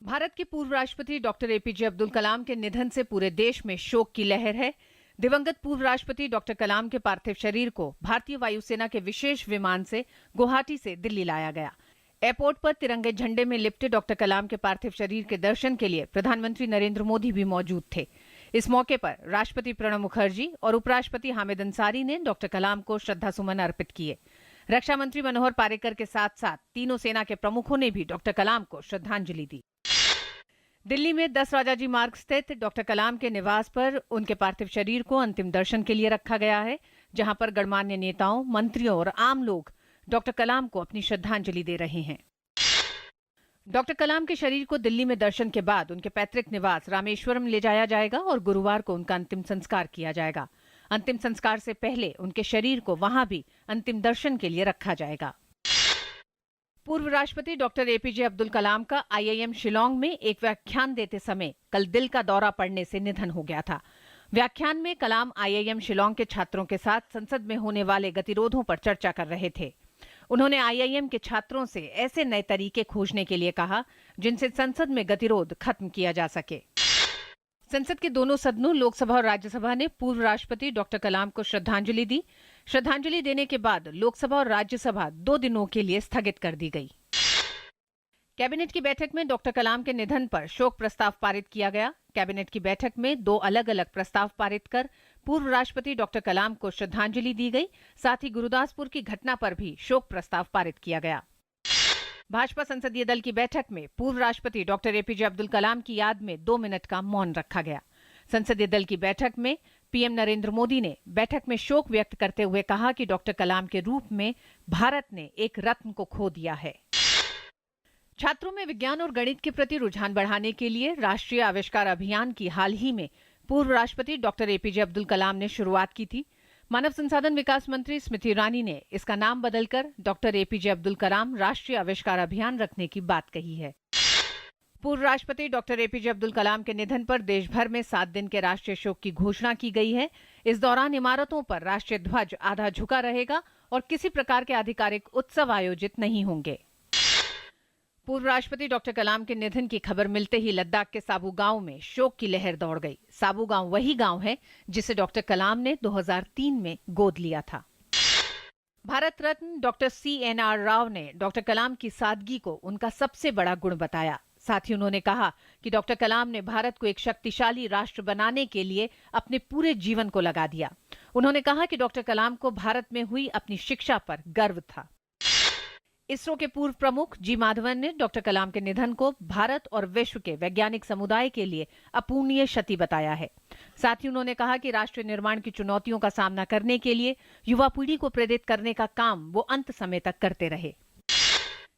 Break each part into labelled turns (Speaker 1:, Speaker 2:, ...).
Speaker 1: भारत के पूर्व राष्ट्रपति डॉक्टर एपीजे अब्दुल कलाम के निधन से पूरे देश में शोक की लहर है। दिवंगत पूर्व राष्ट्रपति डॉक्टर कलाम के पार्थिव शरीर को भारतीय वायुसेना के विशेष विमान से गुवाहाटी से दिल्ली लाया गया। एयरपोर्ट पर तिरंगे झंडे में लिपटे डॉक्टर कलाम के पार्थिव शरीर के दर्शन के लिए प्रधानमंत्री नरेंद्र मोदी भी मौजूद थे। इस मौके पर राष्ट्रपति प्रणब मुखर्जी और उपराष्ट्रपति हामिद अंसारी ने डॉक्टर कलाम को श्रद्धासुमन अर्पित किए। रक्षा मंत्री मनोहर पार्रिकर के साथ साथ तीनों सेना के प्रमुखों ने भी डॉक्टर कलाम को श्रद्धांजलि दी। दिल्ली में 10 राजाजी मार्ग स्थित डॉक्टर कलाम के निवास पर उनके पार्थिव शरीर को अंतिम दर्शन के लिए रखा गया है, जहां पर गणमान्य नेताओं, मंत्रियों और आम लोग डॉक्टर कलाम को अपनी श्रद्धांजलि दे रहे हैं। डॉक्टर कलाम के शरीर को दिल्ली में दर्शन के बाद उनके पैतृक निवास रामेश्वरम ले जाया जाएगा और गुरुवार को उनका अंतिम संस्कार किया जाएगा। अंतिम संस्कार से पहले उनके शरीर को वहां भी अंतिम दर्शन के लिए रखा जाएगा। पूर्व राष्ट्रपति डॉक्टर एपीजे अब्दुल कलाम का आईआईएम शिलांग में एक व्याख्यान देते समय कल दिल का दौरा पड़ने से निधन हो गया था। व्याख्यान में कलाम आईआईएम शिलांग के छात्रों के साथ संसद में होने वाले गतिरोधों पर चर्चा कर रहे थे। उन्होंने आईआईएम के छात्रों से ऐसे नए तरीके खोजने के लिए कहा जिनसे संसद में गतिरोध खत्म किया जा सके। संसद के दोनों सदनों, लोकसभा और राज्यसभा ने पूर्व राष्ट्रपति डॉक्टर कलाम को श्रद्धांजलि दी। श्रद्धांजलि देने के बाद लोकसभा और राज्यसभा 2 दिनों के लिए स्थगित कर दी गई। कैबिनेट की बैठक में डॉक्टर कलाम के निधन पर शोक प्रस्ताव पारित किया गया। कैबिनेट की बैठक में 2 अलग अलग प्रस्ताव पारित कर पूर्व राष्ट्रपति डॉक्टर कलाम को श्रद्धांजलि दी गई। साथ ही गुरुदासपुर की घटना पर भी शोक प्रस्ताव पारित किया गया। भाजपा संसदीय दल की बैठक में पूर्व राष्ट्रपति डॉक्टर एपीजे अब्दुल कलाम की याद में 2 मिनट का मौन रखा गया। संसदीय दल की बैठक में पीएम नरेंद्र मोदी ने बैठक में शोक व्यक्त करते हुए कहा कि डॉक्टर कलाम के रूप में भारत ने एक रत्न को खो दिया है। छात्रों में विज्ञान और गणित के प्रति रुझान बढ़ाने के लिए राष्ट्रीय आविष्कार अभियान की हाल ही में पूर्व राष्ट्रपति डॉक्टर एपीजे अब्दुल कलाम ने शुरुआत की थी। मानव संसाधन विकास मंत्री स्मृति ईरानी ने इसका नाम बदलकर डॉक्टर एपीजे अब्दुल कलाम राष्ट्रीय आविष्कार अभियान रखने की बात कही है। पूर्व राष्ट्रपति डॉक्टर एपीजे अब्दुल कलाम के निधन पर देश भर में 7 दिन के राष्ट्रीय शोक की घोषणा की गई है। इस दौरान इमारतों पर राष्ट्रीय ध्वज आधा झुका रहेगा और किसी प्रकार के आधिकारिक उत्सव आयोजित नहीं होंगे। पूर्व राष्ट्रपति डॉक्टर कलाम के निधन की खबर मिलते ही लद्दाख के साबू गांव में शोक की लहर दौड़ गई। साबू गांव वही गांव है जिसे डॉक्टर कलाम ने 2003 में गोद लिया था। भारत रत्न डॉक्टर CNR राव ने डॉक्टर कलाम की सादगी को उनका सबसे बड़ा गुण बताया। साथ ही उन्होंने कहा कि डॉक्टर कलाम ने भारत को एक शक्तिशाली राष्ट्र बनाने के लिए अपने पूरे जीवन को लगा दिया। उन्होंने कहा कि डॉक्टर कलाम को भारत में हुई अपनी शिक्षा पर गर्व था। इसरो के पूर्व प्रमुख जी माधवन ने डॉक्टर कलाम के निधन को भारत और विश्व के वैज्ञानिक समुदाय के लिए अपूरणीय क्षति बताया है। साथ ही उन्होंने कहा कि राष्ट्र निर्माण की चुनौतियों का सामना करने के लिए युवा पीढ़ी को प्रेरित करने का काम वो अंत समय तक करते रहे।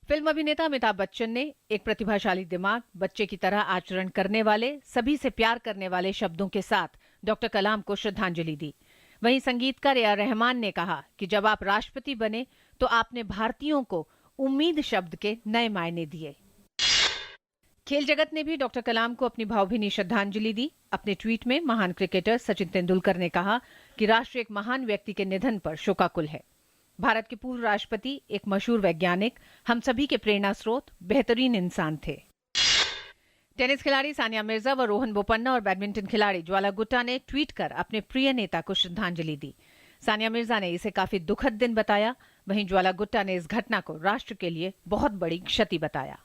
Speaker 1: फिल्म अभिनेता अमिताभ बच्चन ने एक प्रतिभाशाली दिमाग, बच्चे की तरह आचरण करने वाले, सभी से प्यार करने वाले शब्दों के साथ डॉक्टर कलाम को श्रद्धांजलि दी। वहीं संगीतकार A.R. रहमान ने कहा कि जब आप राष्ट्रपति बने तो आपने भारतीयों को उम्मीद शब्द के नए मायने दिए। खेल जगत ने भी डॉक्टर कलाम को अपनी भावभीनी श्रद्धांजलि दी। अपने ट्वीट में महान क्रिकेटर सचिन तेंदुलकर ने कहा कि राष्ट्र एक महान व्यक्ति के निधन पर शोकाकुल है। भारत के पूर्व राष्ट्रपति एक मशहूर वैज्ञानिक, हम सभी के प्रेरणा स्रोत, बेहतरीन इंसान थे। टेनिस खिलाड़ी सानिया मिर्जा व रोहन बोपन्ना और बैडमिंटन खिलाड़ी ज्वाला गुट्टा ने ट्वीट कर अपने प्रिय नेता को श्रद्धांजलि दी। सानिया मिर्जा ने इसे काफी दुखद दिन बताया, वहीं ज्वाला गुट्टा ने इस घटना को राष्ट्र के लिए बहुत बड़ी क्षति बताया।